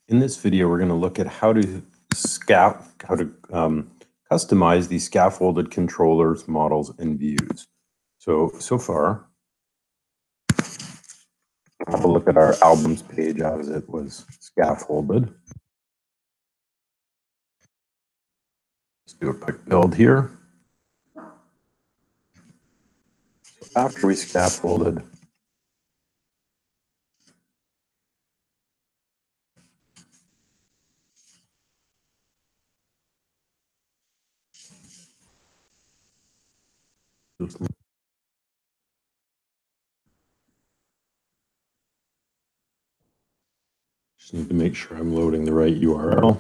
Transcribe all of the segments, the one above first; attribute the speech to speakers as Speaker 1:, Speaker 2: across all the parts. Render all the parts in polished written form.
Speaker 1: In this video, we're going to look at how to customize these scaffolded controllers, models, and views. So far, have a look at our albums page as it was scaffolded. Let's do a quick build here. So after we scaffolded, just need to make sure I'm loading the right URL.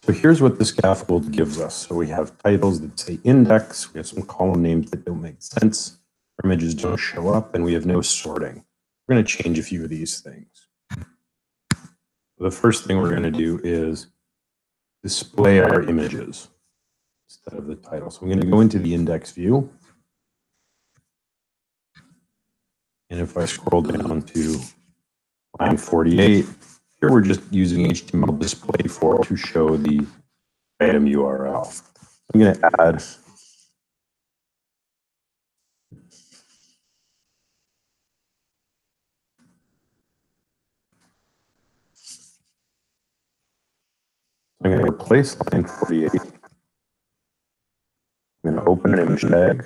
Speaker 1: So here's what the scaffold gives us. So we have titles that say index, we have some column names that don't make sense, our images don't show up, and we have no sorting. We're going to change a few of these things. The first thing we're going to do is display our images instead of the title. So I'm going to go into the index view. And if I scroll down to line 48, here we're just using HTML display for to show the item URL. I'm going to add I'm going to replace line 48. I'm going to open an image tag.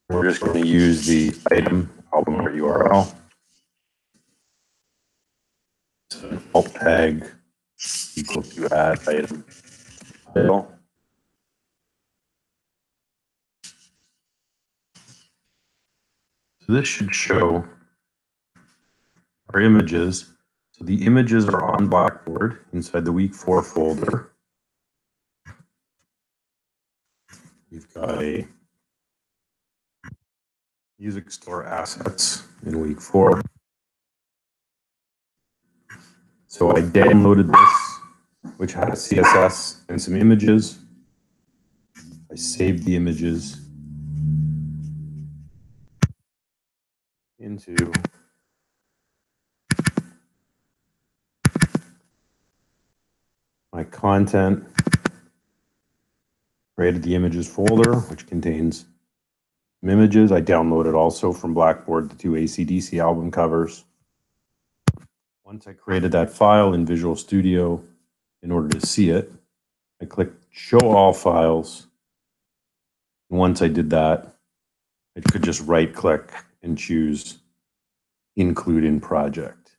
Speaker 1: We're just going to use the item album or URL. So an alt tag equal to add item title. So this should show our images. So the images are on Blackboard inside the week 4 folder. We've got a music store assets in week 4. So I downloaded this, which had a CSS and some images. I saved the images into my content, created the images folder, which contains some images. I downloaded also from Blackboard the 2 AC/DC album covers. Once I created that file in Visual Studio, in order to see it, I clicked Show All Files. And once I did that, I could just right-click and choose Include in Project.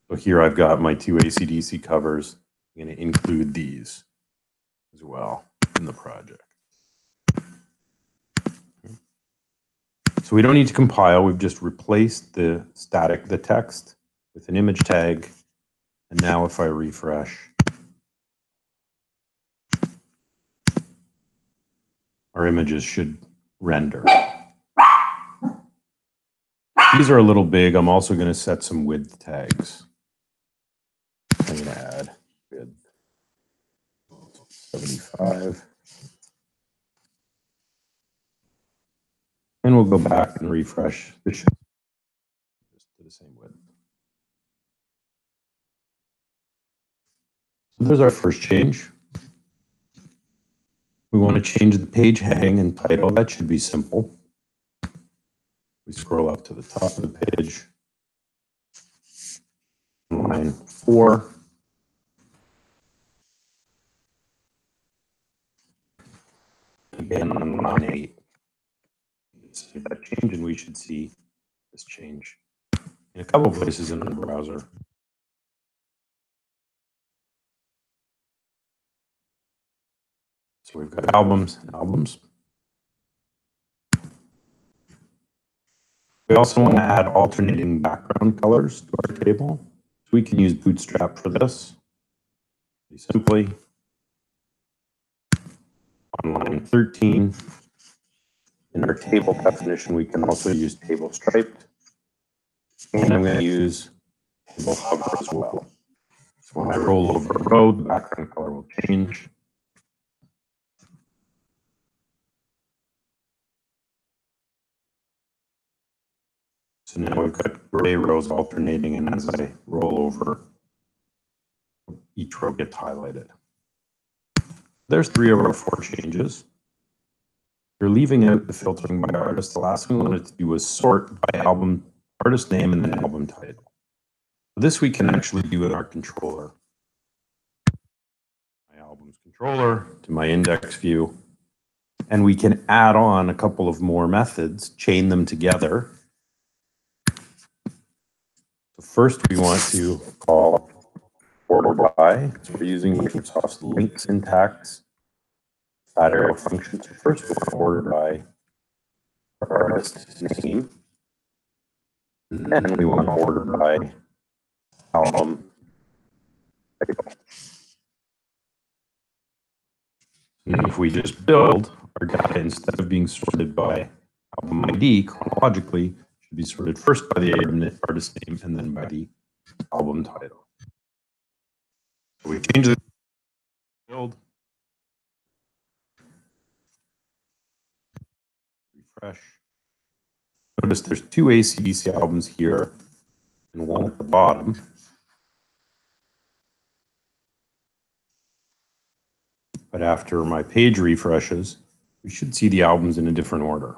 Speaker 1: So here I've got my 2 AC/DC covers. I'm going to include these as well in the project. So we don't need to compile. We've just replaced the text with an image tag. And now if I refresh, our images should render. These are a little big. I'm also going to set some width tags. I'm going to add width 75. And we'll go back and refresh the show just to the same width. So there's our first change. We want to change the page heading and title. That should be simple. We scroll up to the top of the page. Line 4. Again on line 8. See that change, and we should see this change in a couple of places in the browser. So we've got albums and albums. We also want to add alternating background colors to our table. So we can use Bootstrap for this. Pretty simply, on line 13, In our table definition, we can also use table striped. And I'm going to use table hover as well. So when I roll over a row, the background color will change. So now we've got gray rows alternating, and as I roll over, each row gets highlighted. There's 3 of our 4 changes. You're leaving out the filtering by artist. The last thing we wanted to do was sort by album, artist name, and then album title. This we can actually do in our controller. My albums controller to my index view. And we can add on a couple of more methods, chain them together. So first we want to call order by. So we're using Microsoft's link syntax, fat arrow function. So first we want to order by our artist name. And then we want to order by album title. And if we just build, our data, instead of being sorted by album ID chronologically, should be sorted first by the artist name and then by the album title. So we change the build, refresh. Notice there's 2 AC/DC albums here and one at the bottom. But after my page refreshes, we should see the albums in a different order.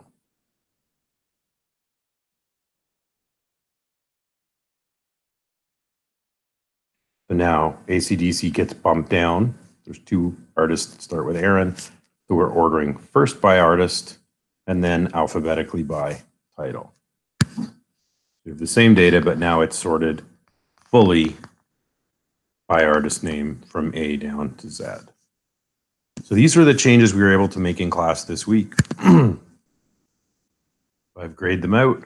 Speaker 1: So now AC/DC gets bumped down. There's 2 artists that start with Aaron. So we're ordering first by artist and then alphabetically by title. We have the same data, but now it's sorted fully by artist name from A down to Z. So these were the changes we were able to make in class this week. I've graded them out.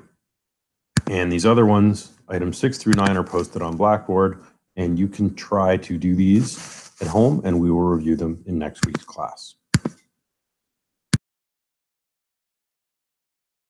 Speaker 1: And these other ones, items 6 through 9, are posted on Blackboard. And you can try to do these at home, and we will review them in next week's class.